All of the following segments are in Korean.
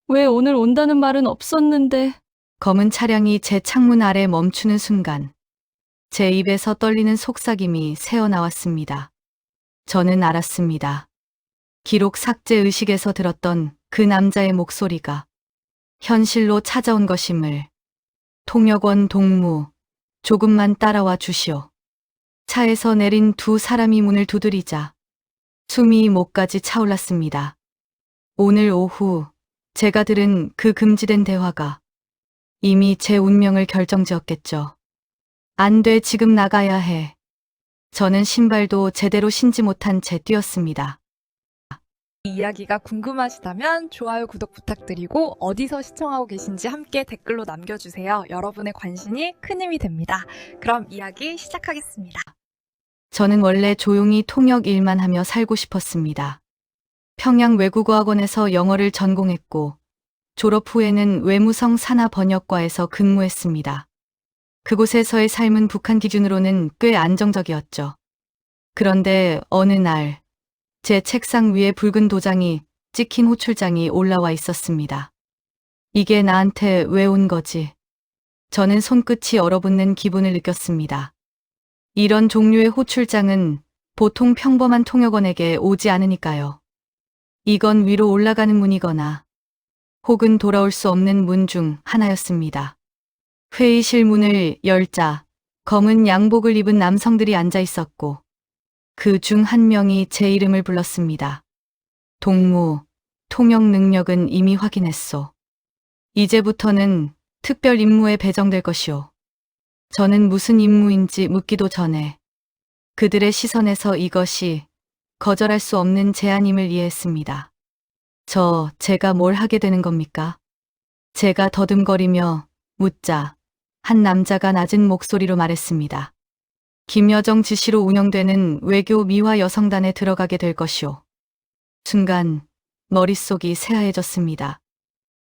왜 오늘 온다는 말은 없었는데? 검은 차량이 제 창문 아래 멈추는 순간 제 입에서 떨리는 속삭임이 새어나왔습니다. 저는 알았습니다. 기록 삭제 의식에서 들었던 그 남자의 목소리가 현실로 찾아온 것임을. 통역원 동무, 조금만 따라와 주시오. 차에서 내린 두 사람이 문을 두드리자 숨이 목까지 차올랐습니다. 오늘 오후 제가 들은 그 금지된 대화가 이미 제 운명을 결정지었겠죠. 안 돼, 지금 나가야 해. 저는 신발도 제대로 신지 못한 채 뛰었습니다. 이 이야기가 궁금하시다면 좋아요, 구독 부탁드리고 어디서 시청하고 계신지 함께 댓글로 남겨주세요. 여러분의 관심이 큰 힘이 됩니다. 그럼 이야기 시작하겠습니다. 저는 원래 조용히 통역 일만 하며 살고 싶었습니다. 평양 외국어학원에서 영어를 전공했고 졸업 후에는 외무성 산하번역과에서 근무했습니다. 그곳에서의 삶은 북한 기준으로는 꽤 안정적이었죠. 그런데 어느 날 제 책상 위에 붉은 도장이 찍힌 호출장이 올라와 있었습니다. 이게 나한테 왜 온 거지? 저는 손끝이 얼어붙는 기분을 느꼈습니다. 이런 종류의 호출장은 보통 평범한 통역원에게 오지 않으니까요. 이건 위로 올라가는 문이거나 혹은 돌아올 수 없는 문 중 하나였습니다. 회의실 문을 열자 검은 양복을 입은 남성들이 앉아 있었고 그 중 한 명이 제 이름을 불렀습니다. 동무, 통역 능력은 이미 확인했소. 이제부터는 특별 임무에 배정될 것이오. 저는 무슨 임무인지 묻기도 전에 그들의 시선에서 이것이 거절할 수 없는 제안임을 이해했습니다. 제가 뭘 하게 되는 겁니까? 제가 더듬거리며 묻자 한 남자가 낮은 목소리로 말했습니다. 김여정 지시로 운영되는 외교 미화 여성단에 들어가게 될 것이오. 순간 머릿속이 새하얘졌습니다.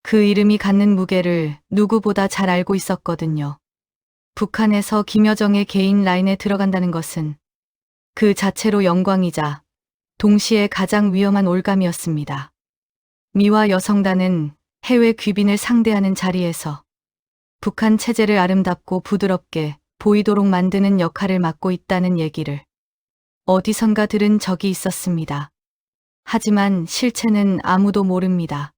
그 이름이 갖는 무게를 누구보다 잘 알고 있었거든요. 북한에서 김여정의 개인 라인에 들어간다는 것은 그 자체로 영광이자 동시에 가장 위험한 올감이었습니다. 미화 여성단은 해외 귀빈을 상대하는 자리에서 북한 체제를 아름답고 부드럽게 보이도록 만드는 역할을 맡고 있다는 얘기를 어디선가 들은 적이 있었습니다. 하지만 실체는 아무도 모릅니다.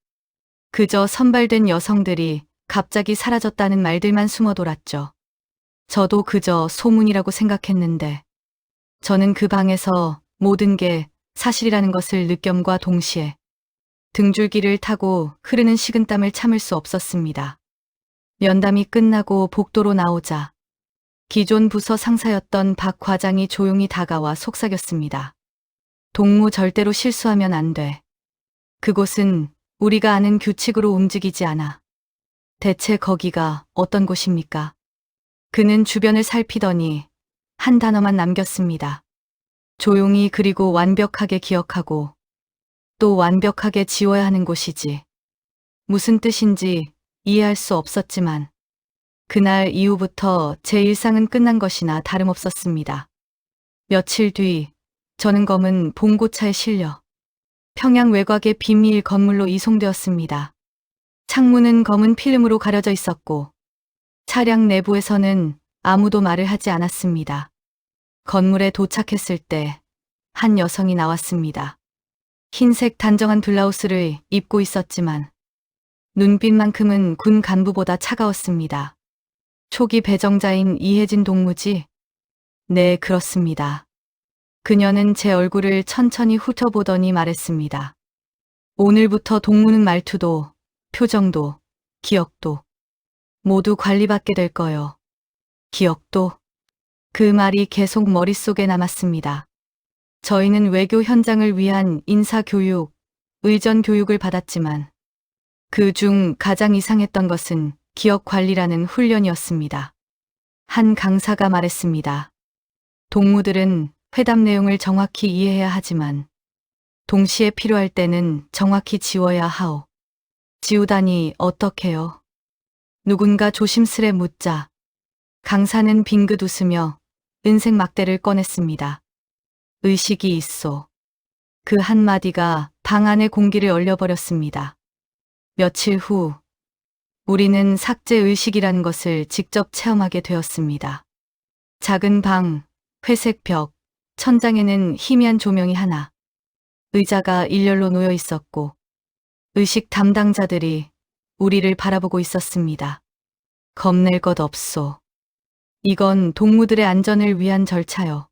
그저 선발된 여성들이 갑자기 사라졌다는 말들만 숨어 돌았죠. 저도 그저 소문이라고 생각했는데 저는 그 방에서 모든 게 사실이라는 것을 느꼈과 동시에 등줄기를 타고 흐르는 식은땀을 참을 수 없었습니다. 면담이 끝나고 복도로 나오자 기존 부서 상사였던 박 과장이 조용히 다가와 속삭였습니다. 동무, 절대로 실수하면 안 돼. 그곳은 우리가 아는 규칙으로 움직이지 않아. 대체 거기가 어떤 곳입니까? 그는 주변을 살피더니 한 단어만 남겼습니다. 조용히, 그리고 완벽하게 기억하고 또 완벽하게 지워야 하는 곳이지. 무슨 뜻인지 이해할 수 없었지만 그날 이후부터 제 일상은 끝난 것이나 다름없었습니다. 며칠 뒤 저는 검은 봉고차에 실려 평양 외곽의 비밀 건물로 이송되었습니다. 창문은 검은 필름으로 가려져 있었고 차량 내부에서는 아무도 말을 하지 않았습니다. 건물에 도착했을 때 한 여성이 나왔습니다. 흰색 단정한 블라우스를 입고 있었지만 눈빛만큼은 군 간부보다 차가웠습니다. 초기 배정자인 이혜진 동무지? 네, 그렇습니다. 그녀는 제 얼굴을 천천히 훑어보더니 말했습니다. 오늘부터 동무는 말투도, 표정도, 기억도 모두 관리받게 될 거요. 기억도? 그 말이 계속 머릿속에 남았습니다. 저희는 외교 현장을 위한 인사교육, 의전교육을 받았지만 그 중 가장 이상했던 것은 기억 관리라는 훈련이었습니다. 한 강사가 말했습니다. 동무들은 회담 내용을 정확히 이해해야 하지만 동시에 필요할 때는 정확히 지워야 하오. 지우다니 어떡해요? 누군가 조심스레 묻자 강사는 빙긋 웃으며 은색 막대를 꺼냈습니다. 의식이 있소. 그 한마디가 방 안의 공기를 얼려버렸습니다. 며칠 후 우리는 삭제 의식이라는 것을 직접 체험하게 되었습니다. 작은 방, 회색 벽, 천장에는 희미한 조명이 하나, 의자가 일렬로 놓여 있었고 의식 담당자들이 우리를 바라보고 있었습니다. 겁낼 것 없소. 이건 동무들의 안전을 위한 절차요.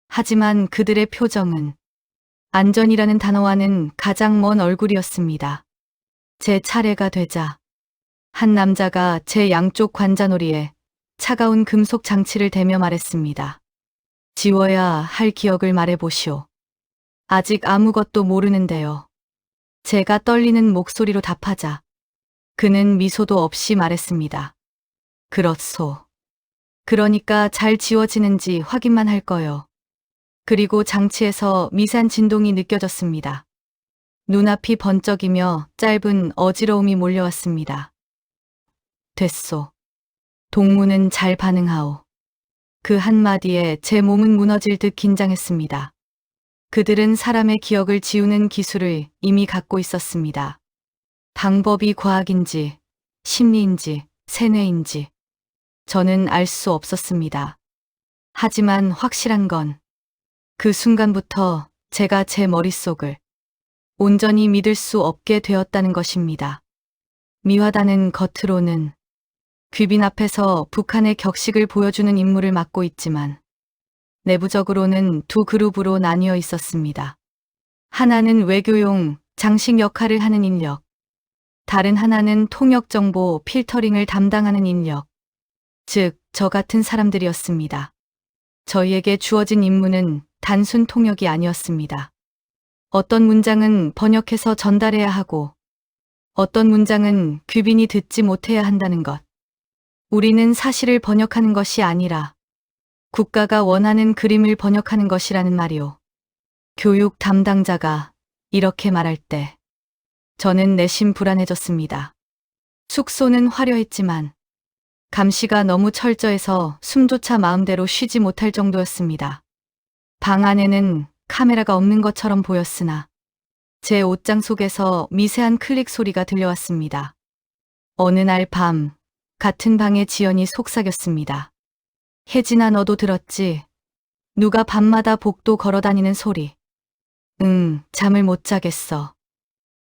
하지만 그들의 표정은 안전이라는 단어와는 가장 먼 얼굴이었습니다. 제 차례가 되자 한 남자가 제 양쪽 관자놀이에 차가운 금속 장치를 대며 말했습니다. 지워야 할 기억을 말해보시오. 아직 아무것도 모르는데요. 제가 떨리는 목소리로 답하자 그는 미소도 없이 말했습니다. 그렇소. 그러니까 잘 지워지는지 확인만 할 거요. 그리고 장치에서 미세한 진동이 느껴졌습니다. 눈앞이 번쩍이며 짧은 어지러움이 몰려왔습니다. 됐소. 동무는 잘 반응하오. 그 한마디에 제 몸은 무너질 듯 긴장했습니다. 그들은 사람의 기억을 지우는 기술을 이미 갖고 있었습니다. 방법이 과학인지, 심리인지, 세뇌인지, 저는 알 수 없었습니다. 하지만 확실한 건 그 순간부터 제가 제 머릿속을 온전히 믿을 수 없게 되었다는 것입니다. 미화다는 겉으로는 귀빈 앞에서 북한의 격식을 보여주는 임무를 맡고 있지만 내부적으로는 두 그룹으로 나뉘어 있었습니다. 하나는 외교용 장식 역할을 하는 인력, 다른 하나는 통역 정보 필터링을 담당하는 인력, 즉 저 같은 사람들이었습니다. 저희에게 주어진 임무는 단순 통역이 아니었습니다. 어떤 문장은 번역해서 전달해야 하고 어떤 문장은 귀빈이 듣지 못해야 한다는 것. 우리는 사실을 번역하는 것이 아니라 국가가 원하는 그림을 번역하는 것이라는 말이오. 교육 담당자가 이렇게 말할 때 저는 내심 불안해졌습니다. 숙소는 화려했지만 감시가 너무 철저해서 숨조차 마음대로 쉬지 못할 정도였습니다. 방 안에는 카메라가 없는 것처럼 보였으나 제 옷장 속에서 미세한 클릭 소리가 들려왔습니다. 어느 날 밤 같은 방에 지연이 속삭였습니다. 혜진아, 너도 들었지? 누가 밤마다 복도 걸어다니는 소리. 응, 잠을 못 자겠어.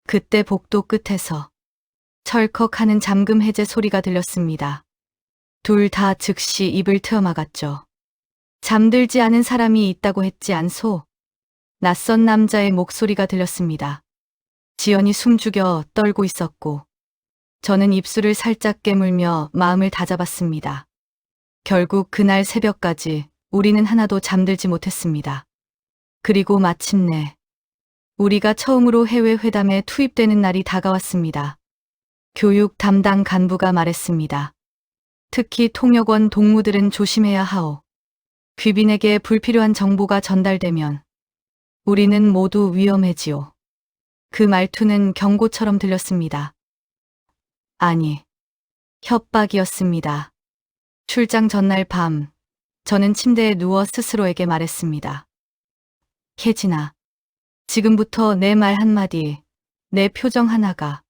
그때 복도 끝에서 철컥하는 잠금 해제 소리가 들렸습니다. 둘 다 즉시 입을 트어막았죠. 잠들지 않은 사람이 있다고 했지 않소? 낯선 남자의 목소리가 들렸습니다. 지연이 숨죽여 떨고 있었고 저는 입술을 살짝 깨물며 마음을 다잡았습니다. 결국 그날 새벽까지 우리는 하나도 잠들지 못했습니다. 그리고 마침내 우리가 처음으로 해외 회담에 투입되는 날이 다가왔습니다. 교육 담당 간부가 말했습니다. 특히 통역원 동무들은 조심해야 하오. 귀빈에게 불필요한 정보가 전달되면 우리는 모두 위험해지오. 그 말투는 경고처럼 들렸습니다. 아니, 협박이었습니다. 출장 전날 밤, 저는 침대에 누워 스스로에게 말했습니다. 혜진아, 지금부터 내 말 한마디, 내 표정 하나가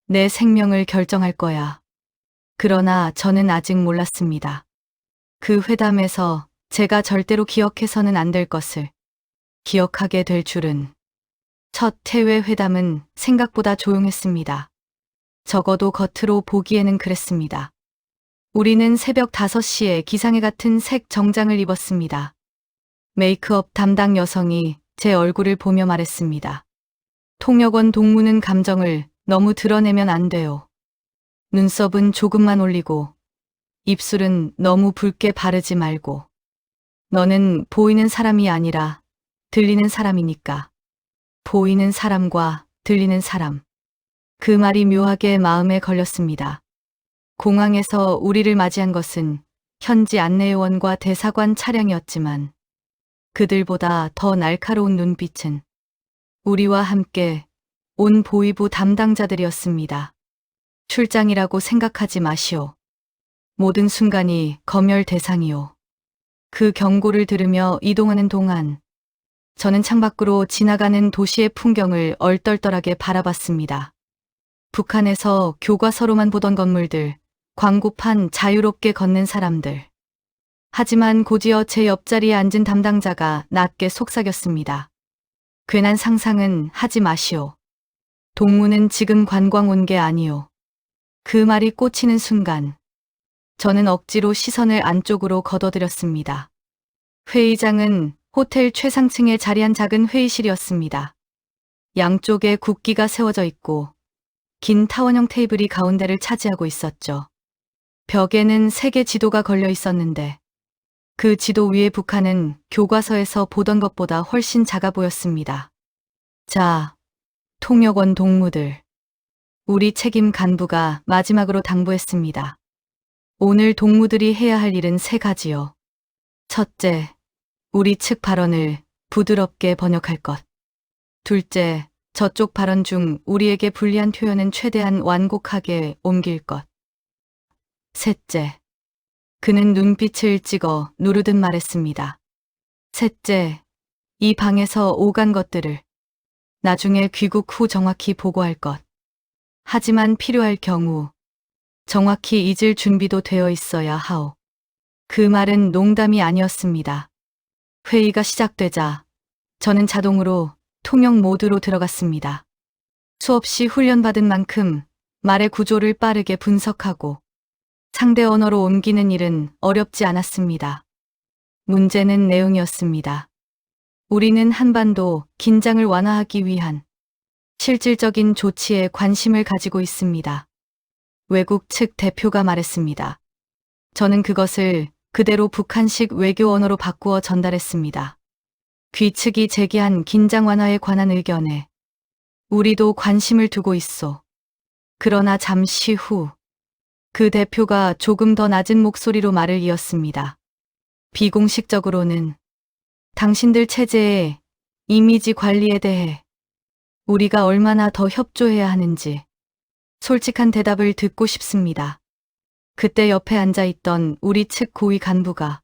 내 생명을 결정할 거야. 그러나 저는 아직 몰랐습니다. 그 회담에서 제가 절대로 기억해서는 안 될 것을 기억하게 될 줄은. 첫 해외 회담은 생각보다 조용했습니다. 적어도 겉으로 보기에는 그랬습니다. 우리는 새벽 5시에 기상해 같은 색 정장을 입었습니다. 메이크업 담당 여성이 제 얼굴을 보며 말했습니다. 통역원 동무는 감정을 너무 드러내면 안 돼요. 눈썹은 조금만 올리고 입술은 너무 붉게 바르지 말고. 너는 보이는 사람이 아니라 들리는 사람이니까. 보이는 사람과 들리는 사람. 그 말이 묘하게 마음에 걸렸습니다. 공항에서 우리를 맞이한 것은 현지 안내요원과 대사관 차량이었지만 그들보다 더 날카로운 눈빛은 우리와 함께 온 보위부 담당자들이었습니다. 출장이라고 생각하지 마시오. 모든 순간이 검열 대상이오. 그 경고를 들으며 이동하는 동안 저는 창밖으로 지나가는 도시의 풍경을 얼떨떨하게 바라봤습니다. 북한에서 교과서로만 보던 건물들, 광고판 자유롭게 걷는 사람들. 하지만 곧이어 제 옆자리에 앉은 담당자가 낮게 속삭였습니다. 괜한 상상은 하지 마시오. 동무는 지금 관광 온 게 아니오. 그 말이 꽂히는 순간 저는 억지로 시선을 안쪽으로 걷어들였습니다. 회의장은 호텔 최상층에 자리한 작은 회의실이었습니다. 양쪽에 국기가 세워져 있고 긴 타원형 테이블이 가운데를 차지하고 있었죠. 벽에는 세계 지도가 걸려 있었는데 그 지도 위에 북한은 교과서에서 보던 것보다 훨씬 작아 보였습니다. 자, 통역원 동무들. 우리 책임 간부가 마지막으로 당부했습니다. 오늘 동무들이 해야 할 일은 3가지요. 첫째, 우리 측 발언을 부드럽게 번역할 것. 둘째, 저쪽 발언 중 우리에게 불리한 표현은 최대한 완곡하게 옮길 것. 셋째, 그는 눈빛을 찍어 누르듯 말했습니다. 셋째, 이 방에서 오간 것들을 나중에 귀국 후 정확히 보고할 것. 하지만 필요할 경우 정확히 잊을 준비도 되어 있어야 하오. 그 말은 농담이 아니었습니다. 회의가 시작되자 저는 자동으로 통역 모드로 들어갔습니다. 수없이 훈련받은 만큼 말의 구조를 빠르게 분석하고 상대 언어로 옮기는 일은 어렵지 않았습니다. 문제는 내용이었습니다. 우리는 한반도 긴장을 완화하기 위한 실질적인 조치에 관심을 가지고 있습니다. 외국 측 대표가 말했습니다. 저는 그것을 그대로 북한식 외교 언어로 바꾸어 전달했습니다. 귀측이 제기한 긴장 완화에 관한 의견에 우리도 관심을 두고 있소. 그러나 잠시 후 그 대표가 조금 더 낮은 목소리로 말을 이었습니다. 비공식적으로는 당신들 체제의 이미지 관리에 대해 우리가 얼마나 더 협조해야 하는지 솔직한 대답을 듣고 싶습니다. 그때 옆에 앉아있던 우리 측 고위 간부가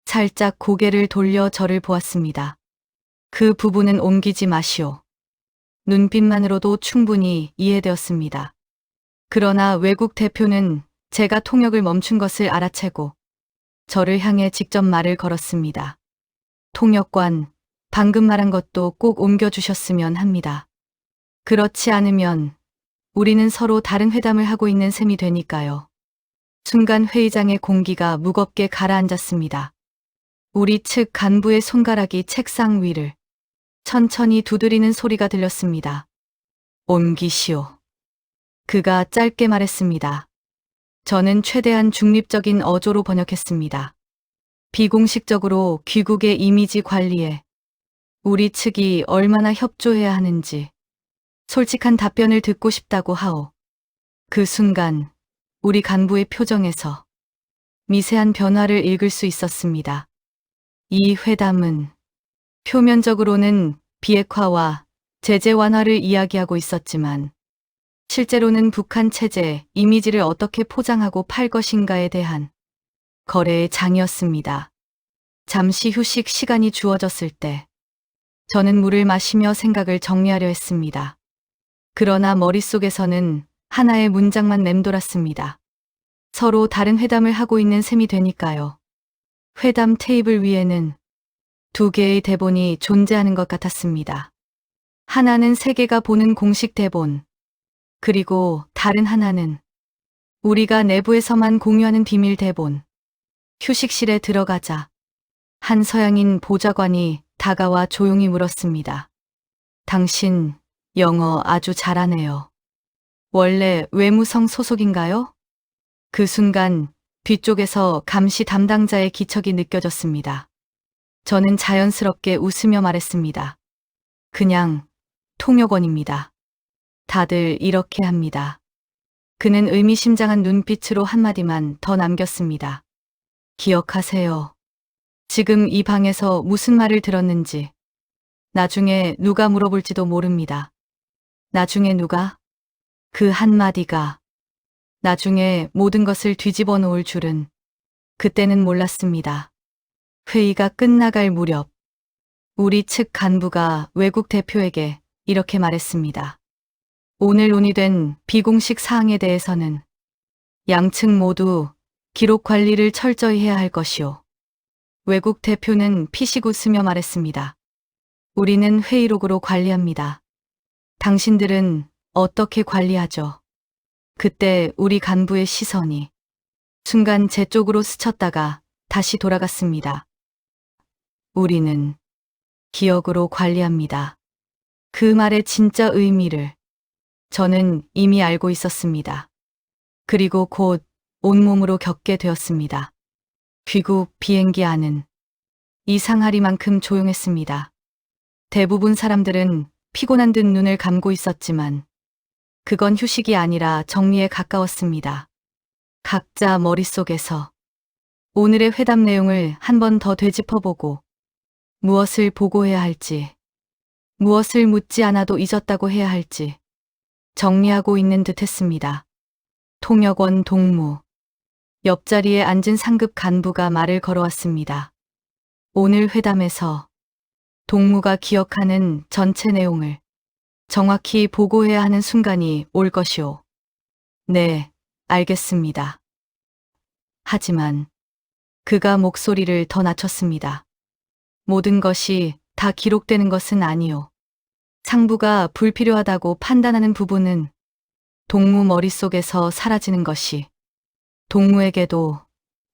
살짝 고개를 돌려 저를 보았습니다. 그 부분은 옮기지 마시오. 눈빛만으로도 충분히 이해되었습니다. 그러나 외국 대표는 제가 통역을 멈춘 것을 알아채고 저를 향해 직접 말을 걸었습니다. 통역관, 방금 말한 것도 꼭 옮겨주셨으면 합니다. 그렇지 않으면 우리는 서로 다른 회담을 하고 있는 셈이 되니까요. 순간 회의장의 공기가 무겁게 가라앉았습니다. 우리 측 간부의 손가락이 책상 위를 천천히 두드리는 소리가 들렸습니다. 옮기시오. 그가 짧게 말했습니다. 저는 최대한 중립적인 어조로 번역했습니다. 비공식적으로 귀국의 이미지 관리에 우리 측이 얼마나 협조해야 하는지 솔직한 답변을 듣고 싶다고 하오. 그 순간 우리 간부의 표정에서 미세한 변화를 읽을 수 있었습니다. 이 회담은 표면적으로는 비핵화와 제재 완화를 이야기하고 있었지만 실제로는 북한 체제 이미지를 어떻게 포장하고 팔 것인가에 대한 거래의 장이었습니다. 잠시 휴식 시간이 주어졌을 때 저는 물을 마시며 생각을 정리하려 했습니다. 그러나 머릿속에서는 하나의 문장만 맴돌았습니다. 서로 다른 회담을 하고 있는 셈이 되니까요. 회담 테이블 위에는 2개의 대본이 존재하는 것 같았습니다. 하나는 세계가 보는 공식 대본, 그리고 다른 하나는 우리가 내부에서만 공유하는 비밀 대본. 휴식실에 들어가자 한 서양인 보좌관이 다가와 조용히 물었습니다. 당신 영어 아주 잘하네요. 원래 외무성 소속인가요? 그 순간 뒤쪽에서 감시 담당자의 기척이 느껴졌습니다. 저는 자연스럽게 웃으며 말했습니다. 그냥 통역원입니다. 다들 이렇게 합니다. 그는 의미심장한 눈빛으로 한마디만 더 남겼습니다. 기억하세요. 지금 이 방에서 무슨 말을 들었는지 나중에 누가 물어볼지도 모릅니다. 나중에 누가? 그 한마디가 나중에 모든 것을 뒤집어 놓을 줄은 그때는 몰랐습니다. 회의가 끝나갈 무렵 우리 측 간부가 외국 대표에게 이렇게 말했습니다. 오늘 논의된 비공식 사항에 대해서는 양측 모두 기록 관리를 철저히 해야 할 것이오. 외국 대표는 피식 웃으며 말했습니다. 우리는 회의록으로 관리합니다. 당신들은 어떻게 관리하죠? 그때 우리 간부의 시선이 순간 제 쪽으로 스쳤다가 다시 돌아갔습니다. 우리는 기억으로 관리합니다. 그 말의 진짜 의미를 저는 이미 알고 있었습니다. 그리고 곧 온몸으로 겪게 되었습니다. 귀국 비행기 안은 이상하리만큼 조용했습니다. 대부분 사람들은 피곤한 듯 눈을 감고 있었지만 그건 휴식이 아니라 정리에 가까웠습니다. 각자 머릿속에서 오늘의 회담 내용을 한 번 더 되짚어보고 무엇을 보고해야 할지, 무엇을 묻지 않아도 잊었다고 해야 할지 정리하고 있는 듯 했습니다. 통역원 동무, 옆자리에 앉은 상급 간부가 말을 걸어왔습니다. 오늘 회담에서 동무가 기억하는 전체 내용을 정확히 보고해야 하는 순간이 올 것이오. 네, 알겠습니다. 하지만 그가 목소리를 더 낮췄습니다. 모든 것이 다 기록되는 것은 아니오. 상부가 불필요하다고 판단하는 부분은 동무 머릿속에서 사라지는 것이 동무에게도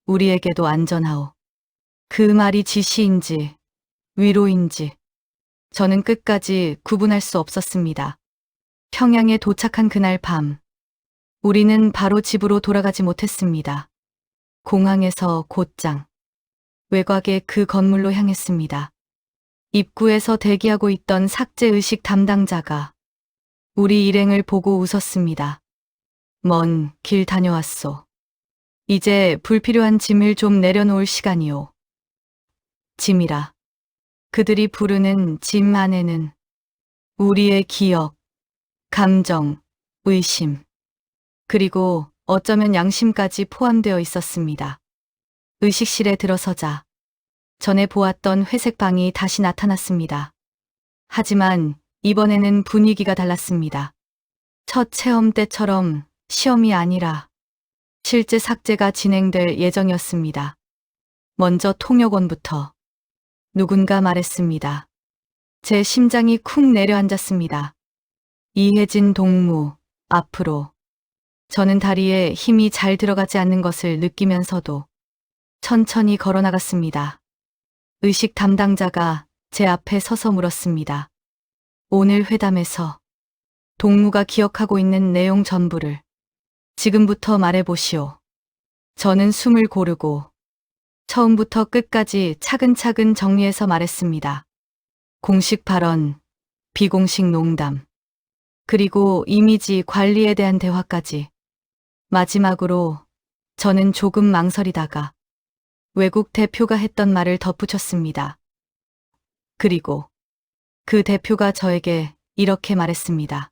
우리에게도 안전하오. 그 말이 지시인지 위로인지 저는 끝까지 구분할 수 없었습니다. 평양에 도착한 그날 밤, 우리는 바로 집으로 돌아가지 못했습니다. 공항에서 곧장 외곽의 그 건물로 향했습니다. 입구에서 대기하고 있던 삭제의식 담당자가 우리 일행을 보고 웃었습니다. 먼 길 다녀왔소. 이제 불필요한 짐을 좀 내려놓을 시간이오. 짐이라. 그들이 부르는 짐 안에는 우리의 기억, 감정, 의심, 그리고 어쩌면 양심까지 포함되어 있었습니다. 의식실에 들어서자 전에 보았던 회색 방이 다시 나타났습니다. 하지만 이번에는 분위기가 달랐습니다. 첫 체험 때처럼 시험이 아니라 실제 삭제가 진행될 예정이었습니다. 먼저 통역원부터 누군가 말했습니다. 제 심장이 쿵 내려앉았습니다. 이혜진 동무, 앞으로. 저는 다리에 힘이 잘 들어가지 않는 것을 느끼면서도 천천히 걸어나갔습니다. 의식 담당자가 제 앞에 서서 물었습니다. 오늘 회담에서 동무가 기억하고 있는 내용 전부를 지금부터 말해보시오. 저는 숨을 고르고 처음부터 끝까지 차근차근 정리해서 말했습니다. 공식 발언, 비공식 농담, 그리고 이미지 관리에 대한 대화까지. 마지막으로 저는 조금 망설이다가 외국 대표가 했던 말을 덧붙였습니다. 그리고 그 대표가 저에게 이렇게 말했습니다.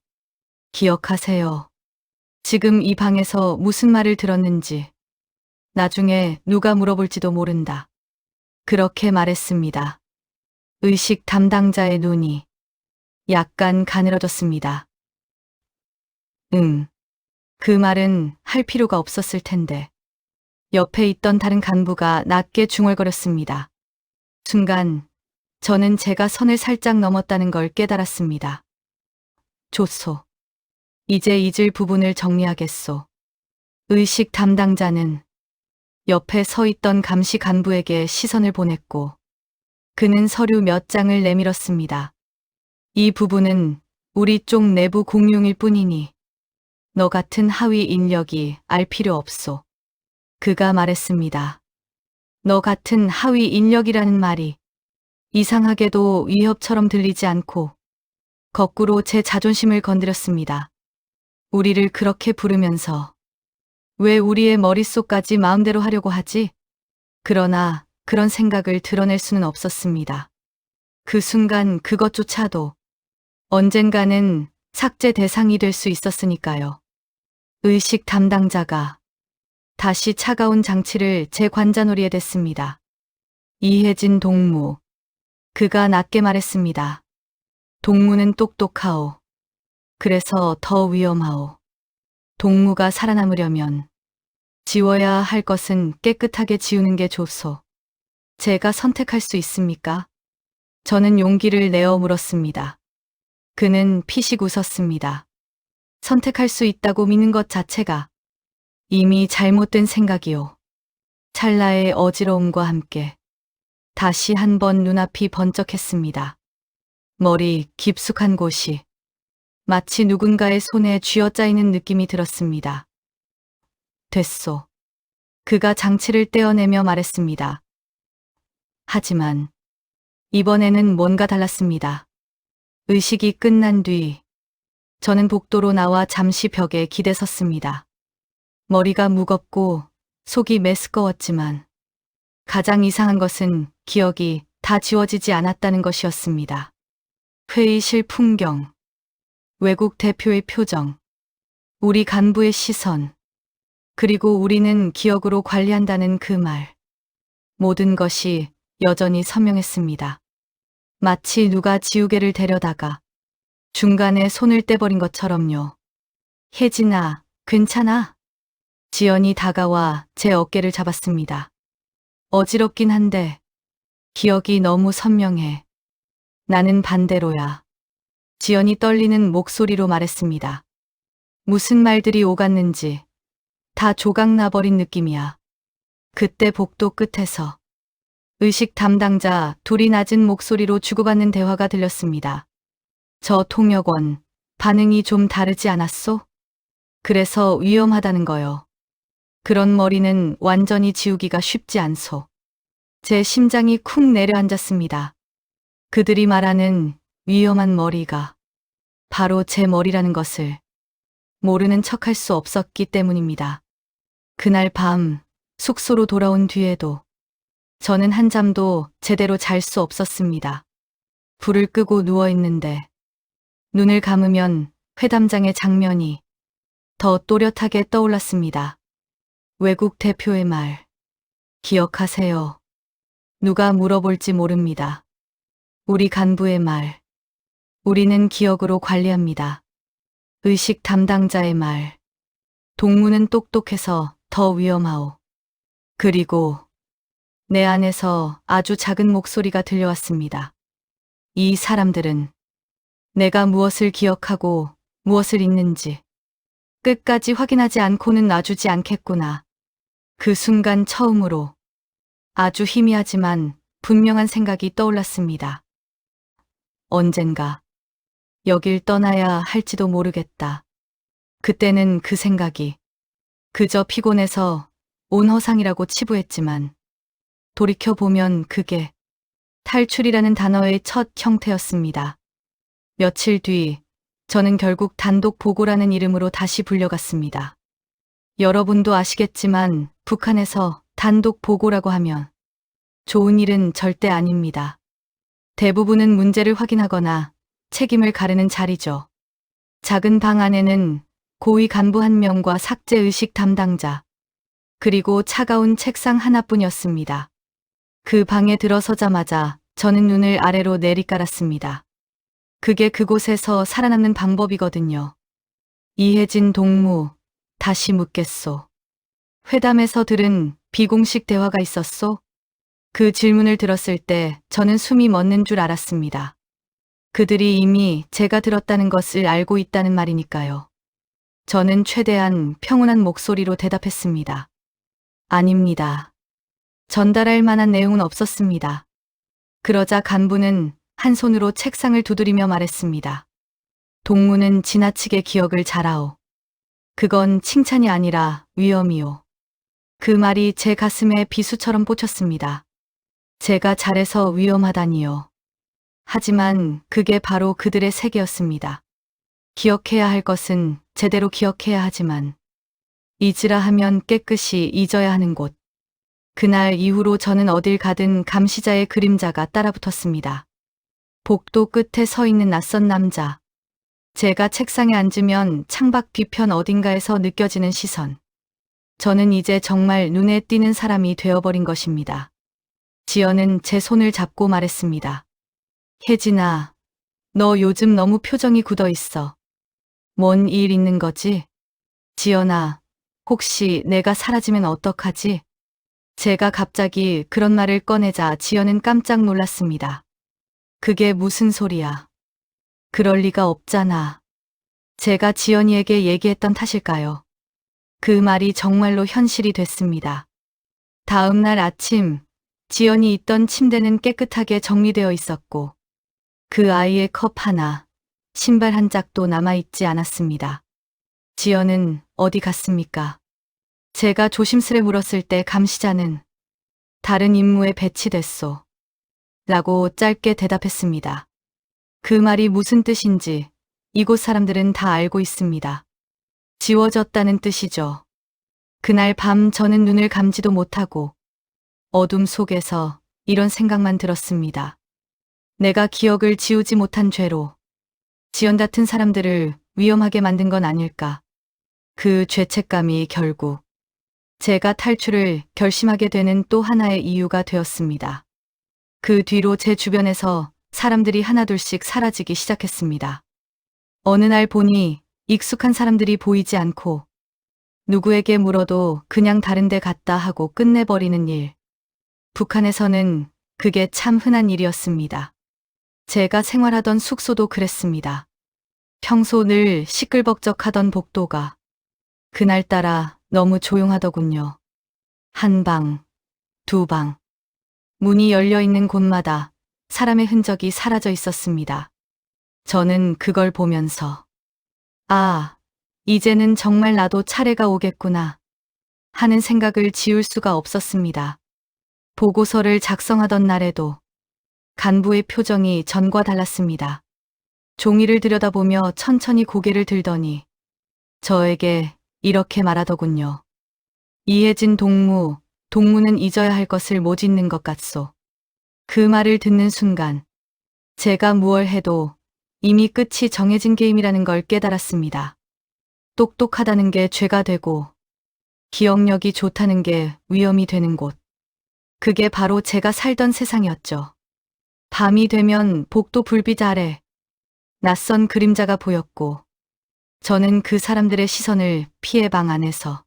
기억하세요. 지금 이 방에서 무슨 말을 들었는지 나중에 누가 물어볼지도 모른다. 그렇게 말했습니다. 의식 담당자의 눈이 약간 가늘어졌습니다. 그 말은 할 필요가 없었을 텐데. 옆에 있던 다른 간부가 낮게 중얼거렸습니다. 순간 저는 제가 선을 살짝 넘었다는 걸 깨달았습니다. 좋소. 이제 잊을 부분을 정리하겠소. 의식 담당자는 옆에 서 있던 감시 간부에게 시선을 보냈고 그는 서류 몇 장을 내밀었습니다. 이 부분은 우리 쪽 내부 공용일 뿐이니 너 같은 하위 인력이 알 필요 없소. 그가 말했습니다. 너 같은 하위 인력이라는 말이 이상하게도 위협처럼 들리지 않고 거꾸로 제 자존심을 건드렸습니다. 우리를 그렇게 부르면서 왜 우리의 머릿속까지 마음대로 하려고 하지? 그러나 그런 생각을 드러낼 수는 없었습니다. 그 순간 그것조차도 언젠가는 삭제 대상이 될 수 있었으니까요. 의식 담당자가 다시 차가운 장치를 제 관자놀이에 댔습니다. 이혜진 동무. 그가 낮게 말했습니다. 동무는 똑똑하오. 그래서 더 위험하오. 동무가 살아남으려면 지워야 할 것은 깨끗하게 지우는 게 좋소. 제가 선택할 수 있습니까? 저는 용기를 내어 물었습니다. 그는 피식 웃었습니다. 선택할 수 있다고 믿는 것 자체가 이미 잘못된 생각이오. 찰나의 어지러움과 함께 다시 한번 눈앞이 번쩍했습니다. 머리 깊숙한 곳이 마치 누군가의 손에 쥐어짜이는 느낌이 들었습니다. 됐소. 그가 장치를 떼어내며 말했습니다. 하지만 이번에는 뭔가 달랐습니다. 의식이 끝난 뒤 저는 복도로 나와 잠시 벽에 기대 섰습니다. 머리가 무겁고 속이 메스꺼웠지만 가장 이상한 것은 기억이 다 지워지지 않았다는 것이었습니다. 회의실 풍경, 외국 대표의 표정, 우리 간부의 시선, 그리고 우리는 기억으로 관리한다는 그 말. 모든 것이 여전히 선명했습니다. 마치 누가 지우개를 데려다가 중간에 손을 떼버린 것처럼요. 혜진아, 괜찮아? 지연이 다가와 제 어깨를 잡았습니다. 어지럽긴 한데 기억이 너무 선명해. 나는 반대로야. 지연이 떨리는 목소리로 말했습니다. 무슨 말들이 오갔는지 다 조각나버린 느낌이야. 그때 복도 끝에서 의식 담당자 둘이 낮은 목소리로 주고받는 대화가 들렸습니다. 저 통역원, 반응이 좀 다르지 않았소? 그래서 위험하다는 거요. 그런 머리는 완전히 지우기가 쉽지 않소. 제 심장이 쿵 내려앉았습니다. 그들이 말하는 위험한 머리가 바로 제 머리라는 것을 모르는 척할 수 없었기 때문입니다. 그날 밤 숙소로 돌아온 뒤에도 저는 한잠도 제대로 잘 수 없었습니다. 불을 끄고 누워있는데 눈을 감으면 회담장의 장면이 더 또렷하게 떠올랐습니다. 외국 대표의 말, 기억하세요. 누가 물어볼지 모릅니다. 우리 간부의 말, 우리는 기억으로 관리합니다. 의식 담당자의 말, 동무는 똑똑해서 더 위험하오. 그리고 내 안에서 아주 작은 목소리가 들려왔습니다. 이 사람들은 내가 무엇을 기억하고 무엇을 잊는지 끝까지 확인하지 않고는 놔주지 않겠구나. 그 순간 처음으로 아주 희미하지만 분명한 생각이 떠올랐습니다. 언젠가 여길 떠나야 할지도 모르겠다. 그때는 그 생각이 그저 피곤해서 온 허상이라고 치부했지만 돌이켜보면 그게 탈출이라는 단어의 첫 형태였습니다. 며칠 뒤 저는 결국 단독 보고라는 이름으로 다시 불려갔습니다. 여러분도 아시겠지만 북한에서 단독 보고라고 하면 좋은 일은 절대 아닙니다. 대부분은 문제를 확인하거나 책임을 가르는 자리죠. 작은 방 안에는 고위 간부 한 명과 삭제 의식 담당자, 그리고 차가운 책상 하나뿐이었습니다. 그 방에 들어서자마자 저는 눈을 아래로 내리깔았습니다. 그게 그곳에서 살아남는 방법이거든요. 이혜진 동무, 다시 묻겠소. 회담에서 들은 비공식 대화가 있었소? 그 질문을 들었을 때 저는 숨이 멎는 줄 알았습니다. 그들이 이미 제가 들었다는 것을 알고 있다는 말이니까요. 저는 최대한 평온한 목소리로 대답했습니다. 아닙니다. 전달할 만한 내용은 없었습니다. 그러자 간부는 한 손으로 책상을 두드리며 말했습니다. 동무는 지나치게 기억을 잘하오. 그건 칭찬이 아니라 위험이오. 그 말이 제 가슴에 비수처럼 꽂혔습니다. 제가 잘해서 위험하다니요. 하지만 그게 바로 그들의 세계였습니다. 기억해야 할 것은 제대로 기억해야 하지만 잊으라 하면 깨끗이 잊어야 하는 곳. 그날 이후로 저는 어딜 가든 감시자의 그림자가 따라붙었습니다. 복도 끝에 서 있는 낯선 남자. 제가 책상에 앉으면 창밖 뒤편 어딘가에서 느껴지는 시선. 저는 이제 정말 눈에 띄는 사람이 되어버린 것입니다. 지연은 제 손을 잡고 말했습니다. 혜진아, 너 요즘 너무 표정이 굳어 있어. 뭔 일 있는 거지? 지연아, 혹시 내가 사라지면 어떡하지? 제가 갑자기 그런 말을 꺼내자 지연은 깜짝 놀랐습니다. 그게 무슨 소리야? 그럴 리가 없잖아. 제가 지연이에게 얘기했던 탓일까요? 그 말이 정말로 현실이 됐습니다. 다음 날 아침, 지연이 있던 침대는 깨끗하게 정리되어 있었고, 그 아이의 컵 하나, 신발 한 짝도 남아있지 않았습니다. 지연은 어디 갔습니까? 제가 조심스레 물었을 때 감시자는 다른 임무에 배치됐소. 라고 짧게 대답했습니다. 그 말이 무슨 뜻인지 이곳 사람들은 다 알고 있습니다. 지워졌다는 뜻이죠. 그날 밤 저는 눈을 감지도 못하고 어둠 속에서 이런 생각만 들었습니다. 내가 기억을 지우지 못한 죄로 지연 같은 사람들을 위험하게 만든 건 아닐까. 그 죄책감이 결국 제가 탈출을 결심하게 되는 또 하나의 이유가 되었습니다. 그 뒤로 제 주변에서 사람들이 하나둘씩 사라지기 시작했습니다. 어느 날 보니 익숙한 사람들이 보이지 않고 누구에게 물어도 그냥 다른 데 갔다 하고 끝내버리는 일. 북한에서는 그게 참 흔한 일이었습니다. 제가 생활하던 숙소도 그랬습니다. 평소 늘 시끌벅적하던 복도가 그날따라 너무 조용하더군요. 한 방, 두 방. 문이 열려 있는 곳마다 사람의 흔적이 사라져 있었습니다. 저는 그걸 보면서 아, 이제는 정말 나도 차례가 오겠구나 하는 생각을 지울 수가 없었습니다. 보고서를 작성하던 날에도 간부의 표정이 전과 달랐습니다. 종이를 들여다보며 천천히 고개를 들더니 저에게 이렇게 말하더군요. 이혜진 동무, 동무는 잊어야 할 것을 못 잊는 것 같소. 그 말을 듣는 순간 제가 무얼 해도 이미 끝이 정해진 게임이라는 걸 깨달았습니다. 똑똑하다는 게 죄가 되고 기억력이 좋다는 게 위험이 되는 곳. 그게 바로 제가 살던 세상이었죠. 밤이 되면 복도 불빛 아래 낯선 그림자가 보였고 저는 그 사람들의 시선을 피해 방 안에서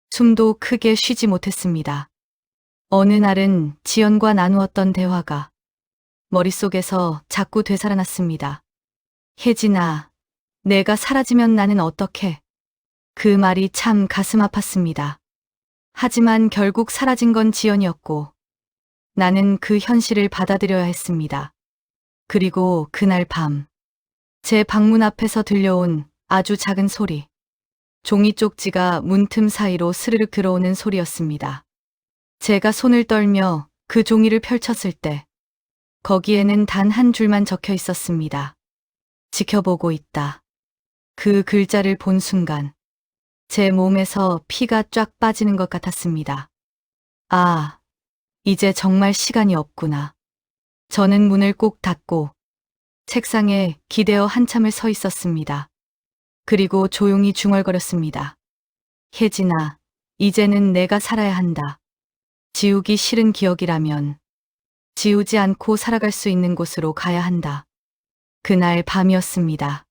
숨도 크게 쉬지 못했습니다. 어느 날은 지연과 나누었던 대화가 머릿속에서 자꾸 되살아났습니다. 혜진아, 내가 사라지면 나는 어떡해? 그 말이 참 가슴 아팠습니다. 하지만 결국 사라진 건 지연이었고 나는 그 현실을 받아들여야 했습니다. 그리고 그날 밤, 제 방문 앞에서 들려온 아주 작은 소리. 종이 쪽지가 문틈 사이로 스르륵 들어오는 소리였습니다. 제가 손을 떨며 그 종이를 펼쳤을 때 거기에는 단 한 줄만 적혀 있었습니다. 지켜보고 있다. 그 글자를 본 순간 제 몸에서 피가 쫙 빠지는 것 같았습니다. 아, 이제 정말 시간이 없구나. 저는 문을 꼭 닫고 책상에 기대어 한참을 서 있었습니다. 그리고 조용히 중얼거렸습니다. 혜진아, 이제는 내가 살아야 한다. 지우기 싫은 기억이라면 지우지 않고 살아갈 수 있는 곳으로 가야 한다. 그날 밤이었습니다.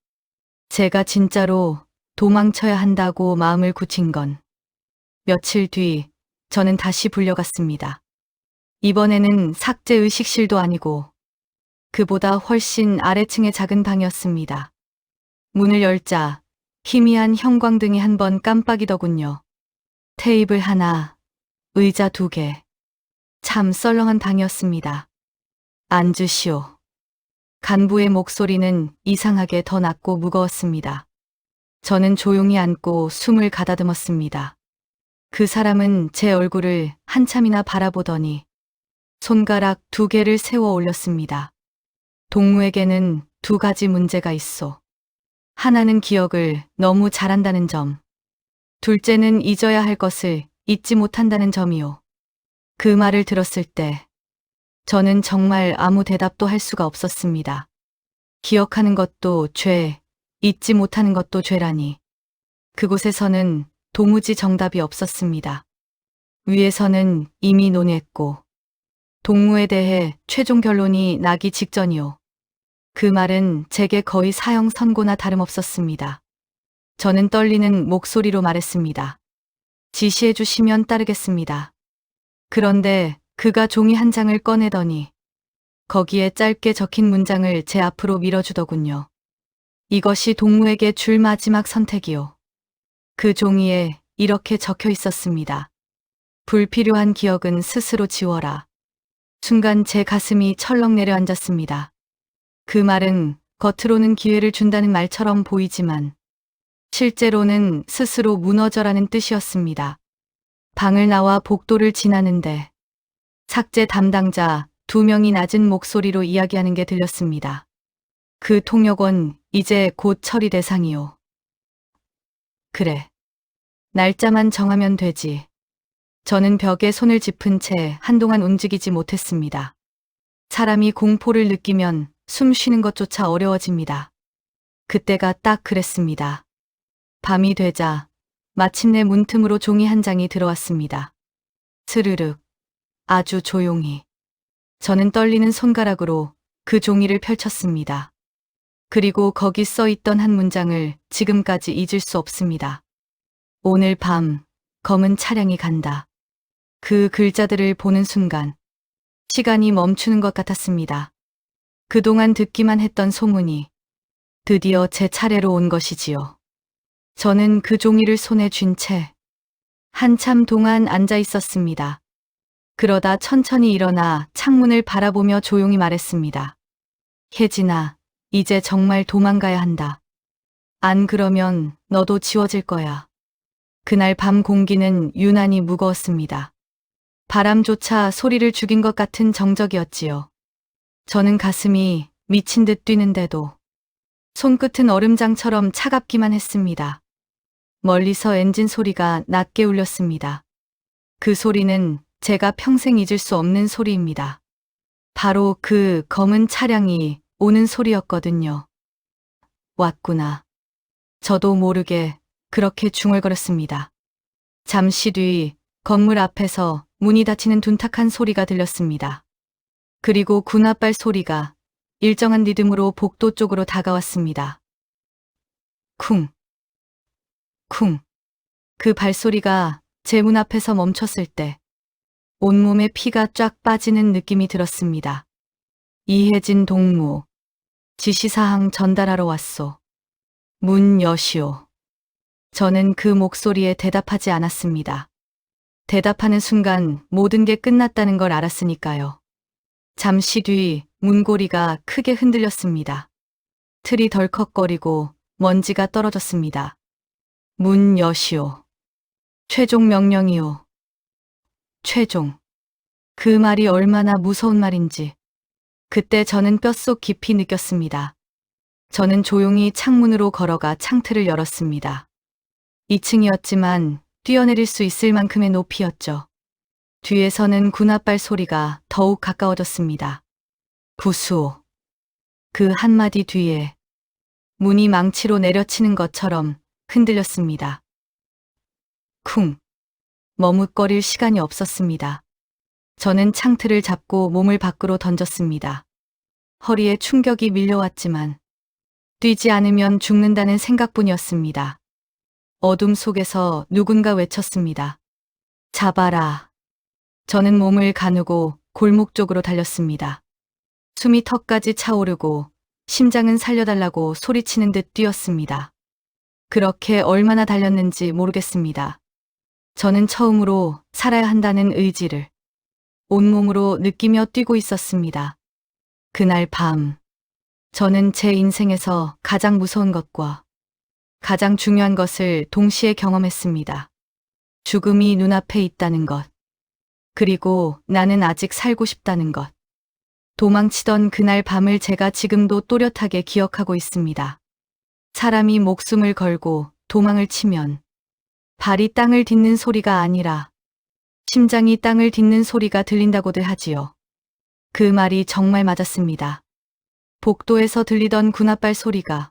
제가 진짜로 도망쳐야 한다고 마음을 굳힌 건 며칠 뒤 저는 다시 불려갔습니다. 이번에는 삭제 의식실도 아니고 그보다 훨씬 아래층의 작은 방이었습니다. 문을 열자 희미한 형광등이 한 번 깜빡이더군요. 테이블 하나, 의자 2개. 참 썰렁한 방이었습니다. 앉으시오. 간부의 목소리는 이상하게 더 낮고 무거웠습니다. 저는 조용히 앉고 숨을 가다듬었습니다. 그 사람은 제 얼굴을 한참이나 바라보더니 손가락 2개를 세워 올렸습니다. 동무에게는 2가지 문제가 있어. 하나는 기억을 너무 잘한다는 점. 둘째는 잊어야 할 것을 잊지 못한다는 점이요. 그 말을 들었을 때 저는 정말 아무 대답도 할 수가 없었습니다. 기억하는 것도 죄, 잊지 못하는 것도 죄라니. 그곳에서는 도무지 정답이 없었습니다. 위에서는 이미 논의했고 동무에 대해 최종 결론이 나기 직전이요. 그 말은 제게 거의 사형 선고나 다름없었습니다. 저는 떨리는 목소리로 말했습니다. 지시해 주시면 따르겠습니다. 그런데 그가 종이 한 장을 꺼내더니 거기에 짧게 적힌 문장을 제 앞으로 밀어주더군요. 이것이 동무에게 줄 마지막 선택이요. 그 종이에 이렇게 적혀 있었습니다. 불필요한 기억은 스스로 지워라. 순간 제 가슴이 철렁 내려앉았습니다. 그 말은 겉으로는 기회를 준다는 말처럼 보이지만 실제로는 스스로 무너져라는 뜻이었습니다. 방을 나와 복도를 지나는데 삭제 담당자 2명이 낮은 목소리로 이야기하는 게 들렸습니다. 그 통역원 이제 곧 처리 대상이요. 그래. 날짜만 정하면 되지. 저는 벽에 손을 짚은 채 한동안 움직이지 못했습니다. 사람이 공포를 느끼면 숨 쉬는 것조차 어려워집니다. 그때가 딱 그랬습니다. 밤이 되자 마침내 문틈으로 종이 한 장이 들어왔습니다. 스르륵, 아주 조용히. 저는 떨리는 손가락으로 그 종이를 펼쳤습니다. 그리고 거기 써 있던 한 문장을 지금까지 잊을 수 없습니다. 오늘 밤 검은 차량이 간다. 그 글자들을 보는 순간 시간이 멈추는 것 같았습니다. 그동안 듣기만 했던 소문이 드디어 제 차례로 온 것이지요. 저는 그 종이를 손에 쥔 채 한참 동안 앉아 있었습니다. 그러다 천천히 일어나 창문을 바라보며 조용히 말했습니다. 혜진아, 이제 정말 도망가야 한다. 안 그러면 너도 지워질 거야. 그날 밤 공기는 유난히 무거웠습니다. 바람조차 소리를 죽인 것 같은 정적이었지요. 저는 가슴이 미친 듯 뛰는데도 손끝은 얼음장처럼 차갑기만 했습니다. 멀리서 엔진 소리가 낮게 울렸습니다. 그 소리는 제가 평생 잊을 수 없는 소리입니다. 바로 그 검은 차량이 오는 소리였거든요. 왔구나. 저도 모르게 그렇게 중얼거렸습니다. 잠시 뒤 건물 앞에서 문이 닫히는 둔탁한 소리가 들렸습니다. 그리고 군홧발 소리가 일정한 리듬으로 복도 쪽으로 다가왔습니다. 쿵, 쿵. 그 발소리가 제 문 앞에서 멈췄을 때 온몸에 피가 쫙 빠지는 느낌이 들었습니다. 이혜진 동무, 지시사항 전달하러 왔소. 문 여시오. 저는 그 목소리에 대답하지 않았습니다. 대답하는 순간 모든 게 끝났다는 걸 알았으니까요. 잠시 뒤 문고리가 크게 흔들렸습니다. 틀이 덜컥거리고 먼지가 떨어졌습니다. 문 여시오. 최종 명령이오. 최종. 그 말이 얼마나 무서운 말인지 그때 저는 뼛속 깊이 느꼈습니다. 저는 조용히 창문으로 걸어가 창틀을 열었습니다. 2층이었지만 뛰어내릴 수 있을 만큼의 높이였죠. 뒤에서는 군홧발 소리가 더욱 가까워졌습니다. 부수오. 그 한마디 뒤에 문이 망치로 내려치는 것처럼 흔들렸습니다. 쿵. 머뭇거릴 시간이 없었습니다. 저는 창틀을 잡고 몸을 밖으로 던졌습니다. 허리에 충격이 밀려왔지만 뛰지 않으면 죽는다는 생각뿐이었습니다. 어둠 속에서 누군가 외쳤습니다. 잡아라. 저는 몸을 가누고 골목 쪽으로 달렸습니다. 숨이 턱까지 차오르고 심장은 살려달라고 소리치는 듯 뛰었습니다. 그렇게 얼마나 달렸는지 모르겠습니다. 저는 처음으로 살아야 한다는 의지를 온몸으로 느끼며 뛰고 있었습니다. 그날 밤, 저는 제 인생에서 가장 무서운 것과 가장 중요한 것을 동시에 경험했습니다. 죽음이 눈앞에 있다는 것, 그리고 나는 아직 살고 싶다는 것. 도망치던 그날 밤을 제가 지금도 또렷하게 기억하고 있습니다. 사람이 목숨을 걸고 도망을 치면 발이 땅을 딛는 소리가 아니라 심장이 땅을 딛는 소리가 들린다고들 하지요. 그 말이 정말 맞았습니다. 복도에서 들리던 군홧발 소리가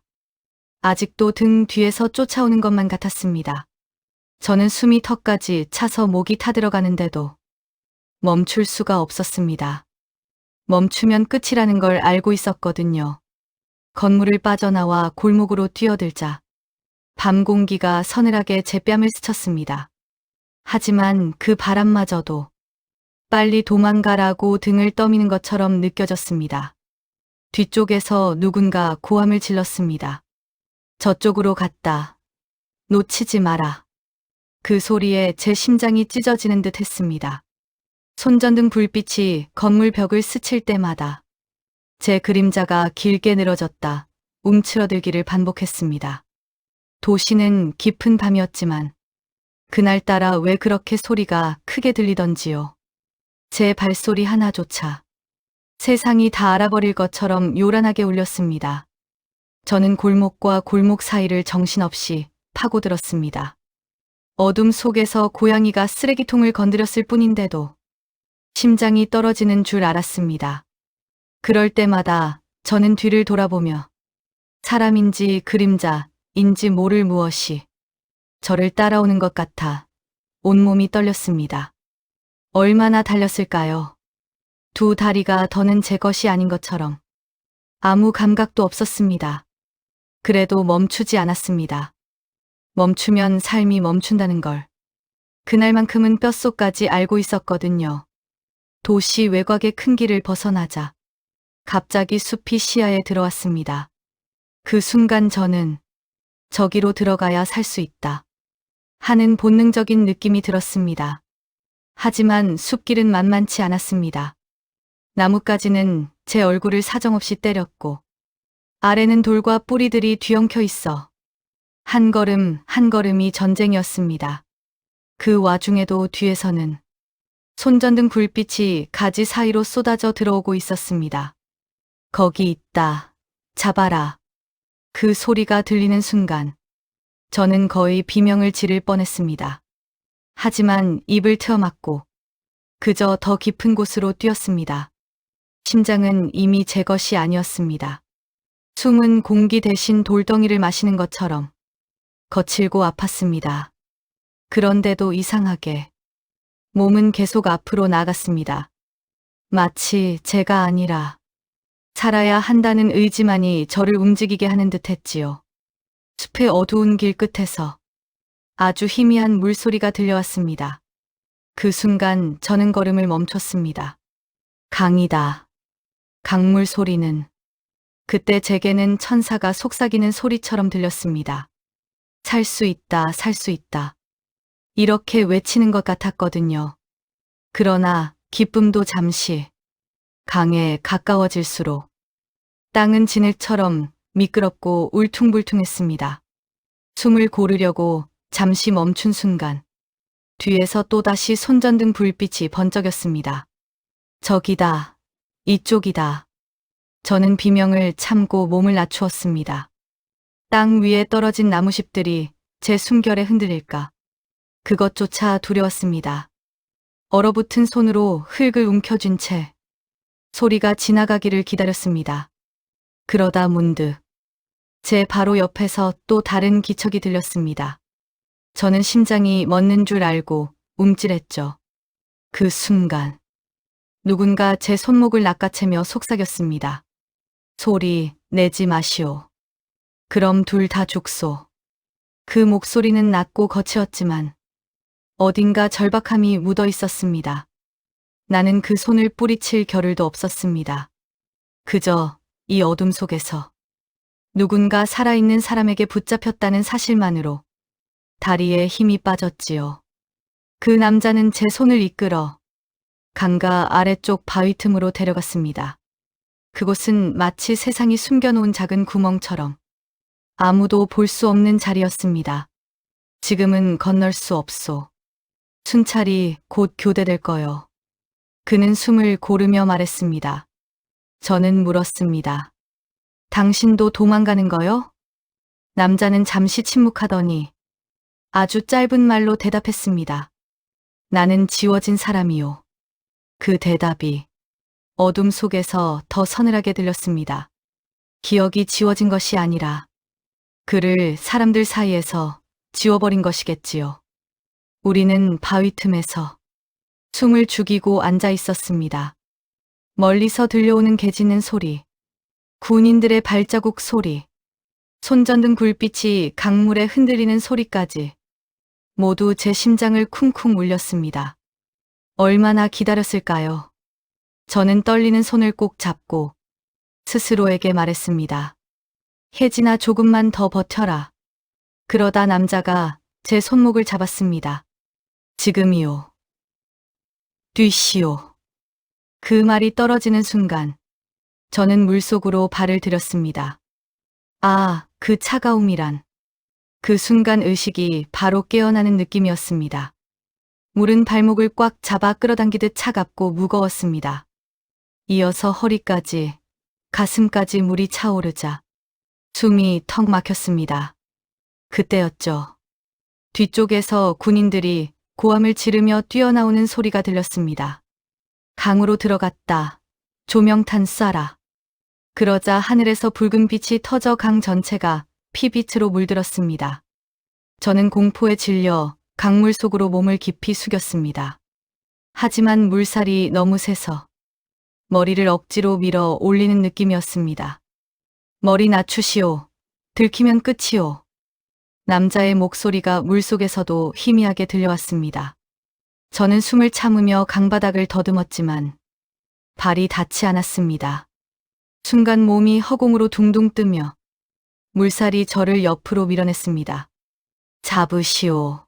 아직도 등 뒤에서 쫓아오는 것만 같았습니다. 저는 숨이 턱까지 차서 목이 타들어가는데도 멈출 수가 없었습니다. 멈추면 끝이라는 걸 알고 있었거든요. 건물을 빠져나와 골목으로 뛰어들자 밤 공기가 서늘하게 제 뺨을 스쳤습니다. 하지만 그 바람마저도 빨리 도망가라고 등을 떠미는 것처럼 느껴졌습니다. 뒤쪽에서 누군가 고함을 질렀습니다. 저쪽으로 갔다. 놓치지 마라. 그 소리에 제 심장이 찢어지는 듯 했습니다. 손전등 불빛이 건물 벽을 스칠 때마다 제 그림자가 길게 늘어졌다 움츠러들기를 반복했습니다. 도시는 깊은 밤이었지만 그날따라 왜 그렇게 소리가 크게 들리던지요. 제 발소리 하나조차 세상이 다 알아버릴 것처럼 요란하게 울렸습니다. 저는 골목과 골목 사이를 정신없이 파고들었습니다. 어둠 속에서 고양이가 쓰레기통을 건드렸을 뿐인데도 심장이 떨어지는 줄 알았습니다. 그럴 때마다 저는 뒤를 돌아보며 사람인지 그림자인지 모를 무엇이 저를 따라오는 것 같아 온몸이 떨렸습니다. 얼마나 달렸을까요? 두 다리가 더는 제 것이 아닌 것처럼 아무 감각도 없었습니다. 그래도 멈추지 않았습니다. 멈추면 삶이 멈춘다는 걸 그날만큼은 뼛속까지 알고 있었거든요. 도시 외곽의 큰 길을 벗어나자 갑자기 숲이 시야에 들어왔습니다. 그 순간 저는 저기로 들어가야 살 수 있다 하는 본능적인 느낌이 들었습니다. 하지만 숲길은 만만치 않았습니다. 나뭇가지는 제 얼굴을 사정없이 때렸고 아래는 돌과 뿌리들이 뒤엉켜 있어 한 걸음 한 걸음이 전쟁이었습니다. 그 와중에도 뒤에서는 손전등 불빛이 가지 사이로 쏟아져 들어오고 있었습니다. 거기 있다. 잡아라. 그 소리가 들리는 순간 저는 거의 비명을 지를 뻔했습니다. 하지만 입을 트어막고 그저 더 깊은 곳으로 뛰었습니다. 심장은 이미 제 것이 아니었습니다. 숨은 공기 대신 돌덩이를 마시는 것처럼 거칠고 아팠습니다. 그런데도 이상하게 몸은 계속 앞으로 나갔습니다. 마치 제가 아니라 살아야 한다는 의지만이 저를 움직이게 하는 듯 했지요. 숲의 어두운 길 끝에서 아주 희미한 물소리가 들려왔습니다. 그 순간 저는 걸음을 멈췄습니다. 강이다. 강물 소리는 그때 제게는 천사가 속삭이는 소리처럼 들렸습니다. 살 수 있다, 살 수 있다. 이렇게 외치는 것 같았거든요. 그러나 기쁨도 잠시 강에 가까워질수록 땅은 진흙처럼 미끄럽고 울퉁불퉁했습니다. 숨을 고르려고 잠시 멈춘 순간 뒤에서 또다시 손전등 불빛이 번쩍였습니다. 저기다. 이쪽이다. 저는 비명을 참고 몸을 낮추었습니다. 땅 위에 떨어진 나무십들이 제 숨결에 흔들릴까. 그것조차 두려웠습니다. 얼어붙은 손으로 흙을 움켜쥔 채 소리가 지나가기를 기다렸습니다. 그러다 문득 제 바로 옆에서 또 다른 기척이 들렸습니다. 저는 심장이 멎는 줄 알고 움찔했죠. 그 순간 누군가 제 손목을 낚아채며 속삭였습니다. 소리 내지 마시오. 그럼 둘 다 죽소. 그 목소리는 낮고 거칠었지만 어딘가 절박함이 묻어 있었습니다. 나는 그 손을 뿌리칠 겨를도 없었습니다. 그저 이 어둠 속에서 누군가 살아있는 사람에게 붙잡혔다는 사실만으로 다리에 힘이 빠졌지요. 그 남자는 제 손을 이끌어 강가 아래쪽 바위 틈으로 데려갔습니다. 그곳은 마치 세상이 숨겨놓은 작은 구멍처럼 아무도 볼 수 없는 자리였습니다. 지금은 건널 수 없소. 순찰이 곧 교대될 거요. 그는 숨을 고르며 말했습니다. 저는 물었습니다. 당신도 도망가는 거요? 남자는 잠시 침묵하더니 아주 짧은 말로 대답했습니다. 나는 지워진 사람이요. 그 대답이 어둠 속에서 더 서늘하게 들렸습니다. 기억이 지워진 것이 아니라 그를 사람들 사이에서 지워버린 것이겠지요. 우리는 바위 틈에서 숨을 죽이고 앉아 있었습니다. 멀리서 들려오는 개 짖는 소리, 군인들의 발자국 소리, 손전등 불빛이 강물에 흔들리는 소리까지 모두 제 심장을 쿵쿵 울렸습니다. 얼마나 기다렸을까요? 저는 떨리는 손을 꼭 잡고 스스로에게 말했습니다. 혜진아, 조금만 더 버텨라. 그러다 남자가 제 손목을 잡았습니다. 지금이요. 뛰시오. 그 말이 떨어지는 순간 저는 물속으로 발을 들였습니다. 아, 그 차가움이란. 그 순간 의식이 바로 깨어나는 느낌이었습니다. 물은 발목을 꽉 잡아 끌어당기듯 차갑고 무거웠습니다. 이어서 허리까지, 가슴까지 물이 차오르자 숨이 턱 막혔습니다. 그때였죠. 뒤쪽에서 군인들이 고함을 지르며 뛰어나오는 소리가 들렸습니다. 강으로 들어갔다. 조명탄 쏴라. 그러자 하늘에서 붉은 빛이 터져 강 전체가 피빛으로 물들었습니다. 저는 공포에 질려 강물 속으로 몸을 깊이 숙였습니다. 하지만 물살이 너무 세서 머리를 억지로 밀어 올리는 느낌이었습니다. 머리 낮추시오. 들키면 끝이오. 남자의 목소리가 물속에서도 희미하게 들려왔습니다. 저는 숨을 참으며 강바닥을 더듬었지만 발이 닿지 않았습니다. 순간 몸이 허공으로 둥둥 뜨며 물살이 저를 옆으로 밀어냈습니다. 잡으시오.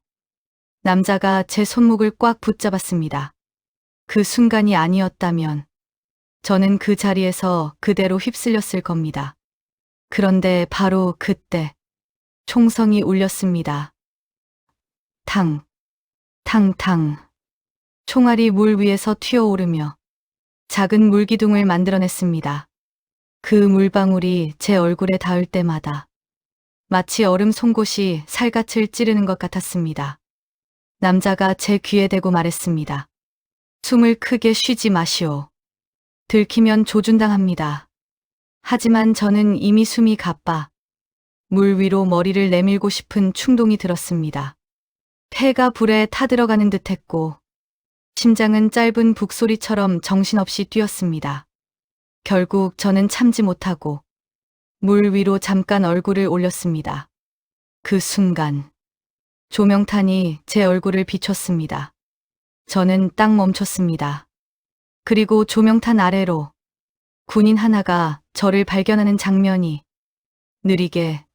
남자가 제 손목을 꽉 붙잡았습니다. 그 순간이 아니었다면 저는 그 자리에서 그대로 휩쓸렸을 겁니다. 그런데 바로 그때 총성이 울렸습니다. 탕, 탕탕. 총알이 물 위에서 튀어오르며 작은 물기둥을 만들어냈습니다. 그 물방울이 제 얼굴에 닿을 때마다 마치 얼음 송곳이 살갗을 찌르는 것 같았습니다. 남자가 제 귀에 대고 말했습니다. 숨을 크게 쉬지 마시오. 들키면 조준당합니다. 하지만 저는 이미 숨이 가빠 물 위로 머리를 내밀고 싶은 충동이 들었습니다. 폐가 불에 타들어가는 듯했고 심장은 짧은 북소리처럼 정신없이 뛰었습니다. 결국 저는 참지 못하고 물 위로 잠깐 얼굴을 올렸습니다. 그 순간 조명탄이 제 얼굴을 비췄습니다. 저는 딱 멈췄습니다. 그리고 조명탄 아래로 군인 하나가 저를 발견하는 장면이 느리게,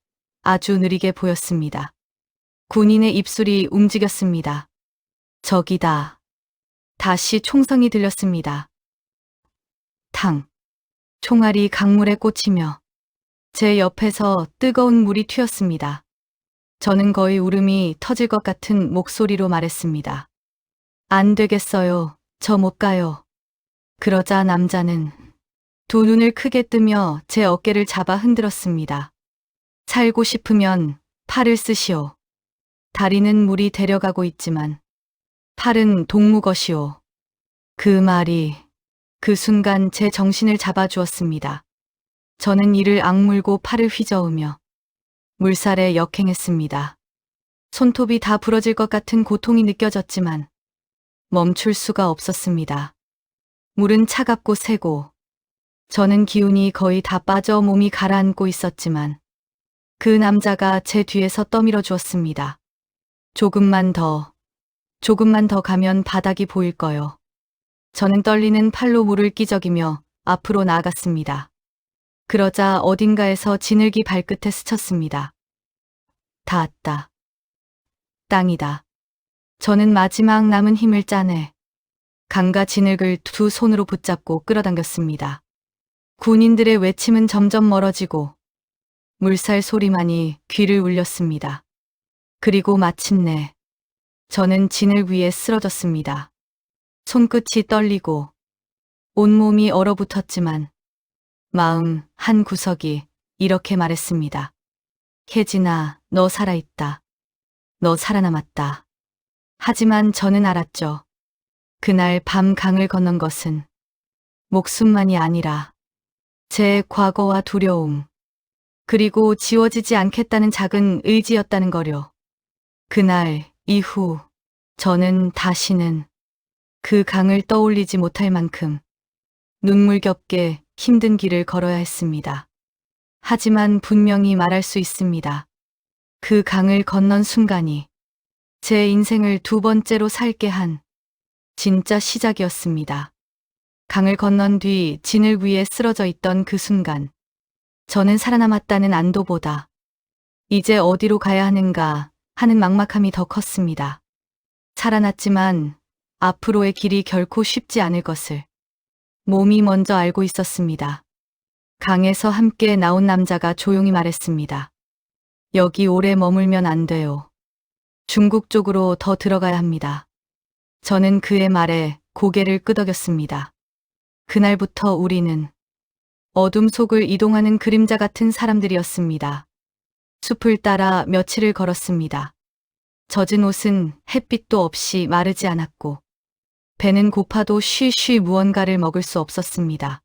아주 느리게 보였습니다. 군인의 입술이 움직였습니다. 저기다. 다시 총성이 들렸습니다. 탕. 총알이 강물에 꽂히며 제 옆에서 뜨거운 물이 튀었습니다. 저는 거의 울음이 터질 것 같은 목소리로 말했습니다. 안 되겠어요. 저 못 가요. 그러자 남자는 두 눈을 크게 뜨며 제 어깨를 잡아 흔들었습니다. 살고 싶으면 팔을 쓰시오. 다리는 물이 데려가고 있지만 팔은 동무것이오. 그 말이 그 순간 제 정신을 잡아주었습니다. 저는 이를 악물고 팔을 휘저으며 물살에 역행했습니다. 손톱이 다 부러질 것 같은 고통이 느껴졌지만 멈출 수가 없었습니다. 물은 차갑고 세고 저는 기운이 거의 다 빠져 몸이 가라앉고 있었지만 그 남자가 제 뒤에서 떠밀어 주었습니다. 조금만 더 가면 바닥이 보일 거요. 저는 떨리는 팔로 물을 끼적이며 앞으로 나아갔습니다. 그러자 어딘가에서 지늘기 발끝에 스쳤습니다. 닿았다. 땅이다. 저는 마지막 남은 힘을 짜내 강과 진흙을 두 손으로 붙잡고 끌어당겼습니다. 군인들의 외침은 점점 멀어지고 물살 소리만이 귀를 울렸습니다. 그리고 마침내 저는 진흙 위에 쓰러졌습니다. 손끝이 떨리고 온몸이 얼어붙었지만 마음 한 구석이 이렇게 말했습니다. 혜진아, 너 살아있다. 너 살아남았다. 하지만 저는 알았죠. 그날 밤 강을 건넌 것은 목숨만이 아니라 제 과거와 두려움, 그리고 지워지지 않겠다는 작은 의지였다는 거요. 그날 이후 저는 다시는 그 강을 떠올리지 못할 만큼 눈물겹게 힘든 길을 걸어야 했습니다. 하지만 분명히 말할 수 있습니다. 그 강을 건넌 순간이 제 인생을 두 번째로 살게 한 진짜 시작이었습니다. 강을 건넌 뒤 진을 위에 쓰러져 있던 그 순간, 저는 살아남았다는 안도보다 이제 어디로 가야 하는가 하는 막막함이 더 컸습니다. 살아났지만 앞으로의 길이 결코 쉽지 않을 것을 몸이 먼저 알고 있었습니다. 강에서 함께 나온 남자가 조용히 말했습니다. 여기 오래 머물면 안 돼요. 중국 쪽으로 더 들어가야 합니다. 저는 그의 말에 고개를 끄덕였습니다. 그날부터 우리는 어둠 속을 이동하는 그림자 같은 사람들이었습니다. 숲을 따라 며칠을 걸었습니다. 젖은 옷은 햇빛도 없이 마르지 않았고, 배는 고파도 쉬쉬 무언가를 먹을 수 없었습니다.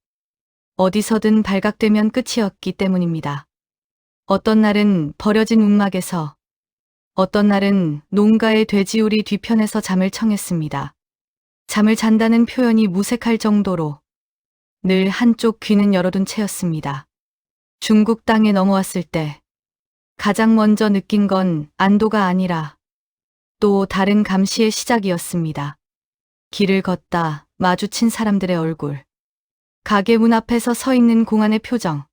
어디서든 발각되면 끝이었기 때문입니다. 어떤 날은 버려진 움막에서, 어떤 날은 농가의 돼지우리 뒤편에서 잠을 청했습니다. 잠을 잔다는 표현이 무색할 정도로 늘 한쪽 귀는 열어둔 채였습니다. 중국 땅에 넘어왔을 때 가장 먼저 느낀 건 안도가 아니라 또 다른 감시의 시작이었습니다. 길을 걷다 마주친 사람들의 얼굴, 가게 문 앞에서 서 있는 공안의 표정,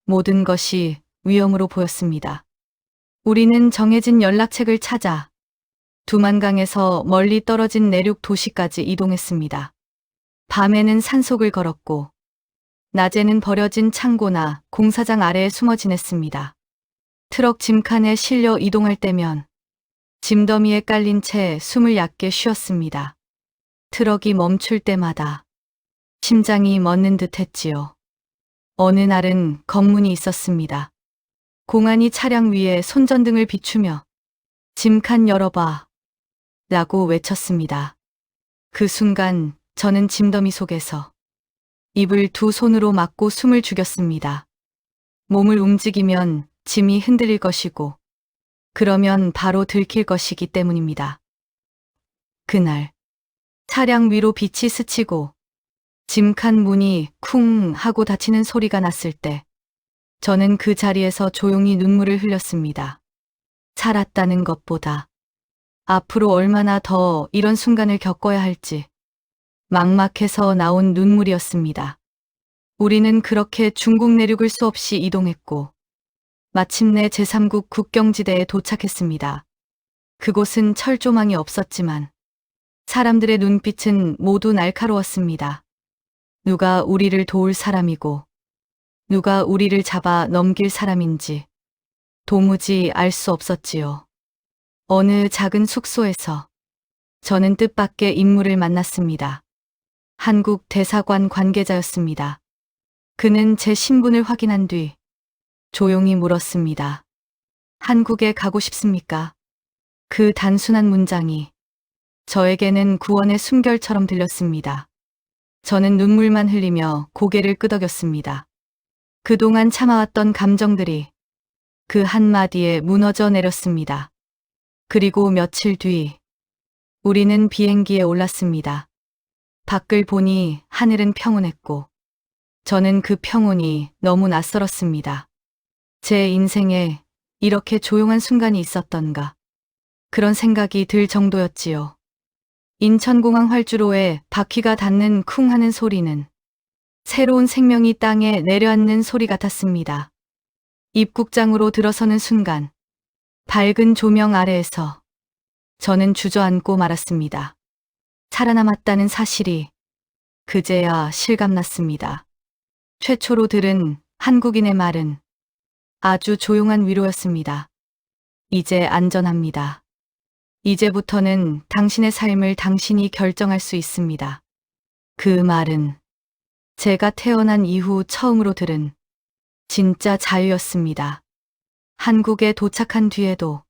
모든 것이 위험으로 보였습니다. 우리는 정해진 연락책을 찾아 두만강에서 멀리 떨어진 내륙 도시까지 이동했습니다. 밤에는 산속을 걸었고, 낮에는 버려진 창고나 공사장 아래에 숨어 지냈습니다. 트럭 짐칸에 실려 이동할 때면 짐더미에 깔린 채 숨을 얕게 쉬었습니다. 트럭이 멈출 때마다 심장이 멎는 듯 했지요. 어느 날은 검문이 있었습니다. 공안이 차량 위에 손전등을 비추며 짐칸 열어봐 라고 외쳤습니다. 그 순간 저는 짐더미 속에서 입을 두 손으로 막고 숨을 죽였습니다. 몸을 움직이면 짐이 흔들릴 것이고, 그러면 바로 들킬 것이기 때문입니다. 그날 차량 위로 빛이 스치고 짐칸 문이 쿵 하고 닫히는 소리가 났을 때 저는 그 자리에서 조용히 눈물을 흘렸습니다. 살았다는 것보다 앞으로 얼마나 더 이런 순간을 겪어야 할지 막막해서 나온 눈물이었습니다. 우리는 그렇게 중국 내륙을 수없이 이동했고 마침내 제3국 국경지대에 도착했습니다. 그곳은 철조망이 없었지만 사람들의 눈빛은 모두 날카로웠습니다. 누가 우리를 도울 사람이고 누가 우리를 잡아 넘길 사람인지 도무지 알 수 없었지요. 어느 작은 숙소에서 저는 뜻밖의 인물을 만났습니다. 한국 대사관 관계자였습니다. 그는 제 신분을 확인한 뒤 조용히 물었습니다. 한국에 가고 싶습니까? 그 단순한 문장이 저에게는 구원의 숨결처럼 들렸습니다. 저는 눈물만 흘리며 고개를 끄덕였습니다. 그동안 참아왔던 감정들이 그 한마디에 무너져 내렸습니다. 그리고 며칠 뒤 우리는 비행기에 올랐습니다. 밖을 보니 하늘은 평온했고 저는 그 평온이 너무 낯설었습니다. 제 인생에 이렇게 조용한 순간이 있었던가, 그런 생각이 들 정도였지요. 인천공항 활주로에 바퀴가 닿는 쿵 하는 소리는 새로운 생명이 땅에 내려앉는 소리 같았습니다. 입국장으로 들어서는 순간 밝은 조명 아래에서 저는 주저앉고 말았습니다. 살아남았다는 사실이 그제야 실감났습니다. 최초로 들은 한국인의 말은 아주 조용한 위로였습니다. 이제 안전합니다. 이제부터는 당신의 삶을 당신이 결정할 수 있습니다. 그 말은 제가 태어난 이후 처음으로 들은 진짜 자유였습니다. 한국에 도착한 뒤에도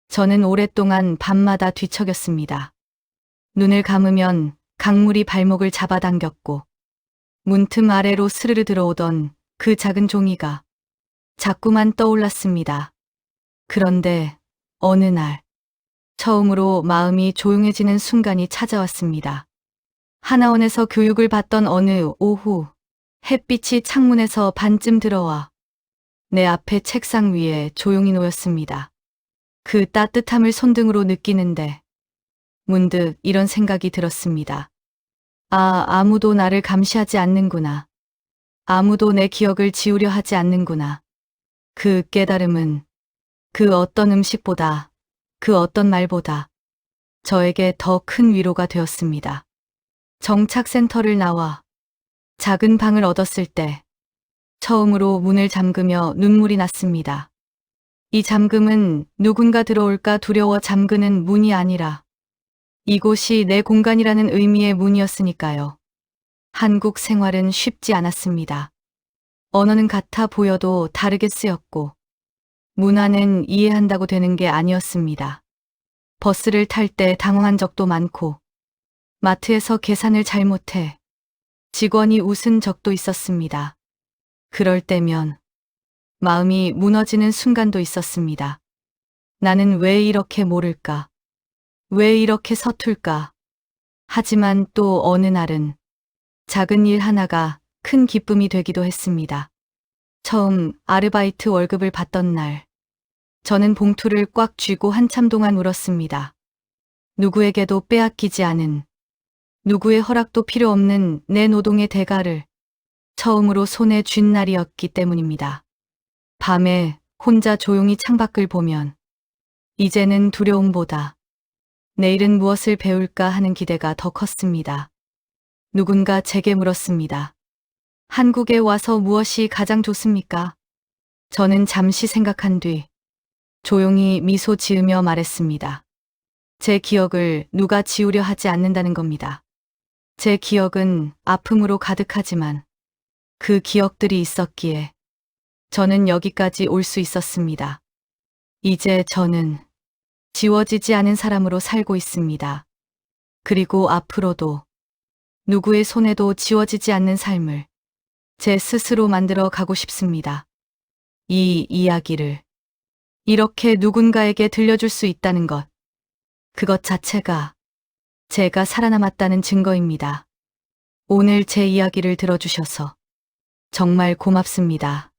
저는 오랫동안 밤마다 뒤척였습니다. 눈을 감으면 강물이 발목을 잡아당겼고 문틈 아래로 스르르 들어오던 그 작은 종이가 자꾸만 떠올랐습니다. 그런데 어느 날 처음으로 마음이 조용해지는 순간이 찾아왔습니다. 하나원에서 교육을 받던 어느 오후, 햇빛이 창문에서 반쯤 들어와 내 앞에 책상 위에 조용히 놓였습니다. 그 따뜻함을 손등으로 느끼는데 문득 이런 생각이 들었습니다. 아무도 나를 감시하지 않는구나. 아무도 내 기억을 지우려 하지 않는구나. 그 깨달음은 그 어떤 음식보다, 그 어떤 말보다 저에게 더 큰 위로가 되었습니다. 정착센터를 나와 작은 방을 얻었을 때 처음으로 문을 잠그며 눈물이 났습니다. 이 잠금은 누군가 들어올까 두려워 잠그는 문이 아니라 이곳이 내 공간이라는 의미의 문이었으니까요. 한국 생활은 쉽지 않았습니다. 언어는 같아 보여도 다르게 쓰였고 문화는 이해한다고 되는 게 아니었습니다. 버스를 탈 때 당황한 적도 많고 마트에서 계산을 잘못해 직원이 웃은 적도 있었습니다. 그럴 때면 마음이 무너지는 순간도 있었습니다. 나는 왜 이렇게 모를까? 왜 이렇게 서툴까? 하지만 또 어느 날은 작은 일 하나가 큰 기쁨이 되기도 했습니다. 처음 아르바이트 월급을 받던 날, 저는 봉투를 꽉 쥐고 한참 동안 울었습니다. 누구에게도 빼앗기지 않은, 누구의 허락도 필요 없는 내 노동의 대가를 처음으로 손에 쥔 날이었기 때문입니다. 밤에 혼자 조용히 창밖을 보면 이제는 두려움보다 내일은 무엇을 배울까 하는 기대가 더 컸습니다. 누군가 제게 물었습니다. 한국에 와서 무엇이 가장 좋습니까? 저는 잠시 생각한 뒤 조용히 미소 지으며 말했습니다. 제 기억을 누가 지우려 하지 않는다는 겁니다. 제 기억은 아픔으로 가득하지만 그 기억들이 있었기에 저는 여기까지 올 수 있었습니다. 이제 저는 지워지지 않은 사람으로 살고 있습니다. 그리고 앞으로도 누구의 손에도 지워지지 않는 삶을 제 스스로 만들어 가고 싶습니다. 이 이야기를 이렇게 누군가에게 들려줄 수 있다는 것, 그것 자체가 제가 살아남았다는 증거입니다. 오늘 제 이야기를 들어주셔서 정말 고맙습니다.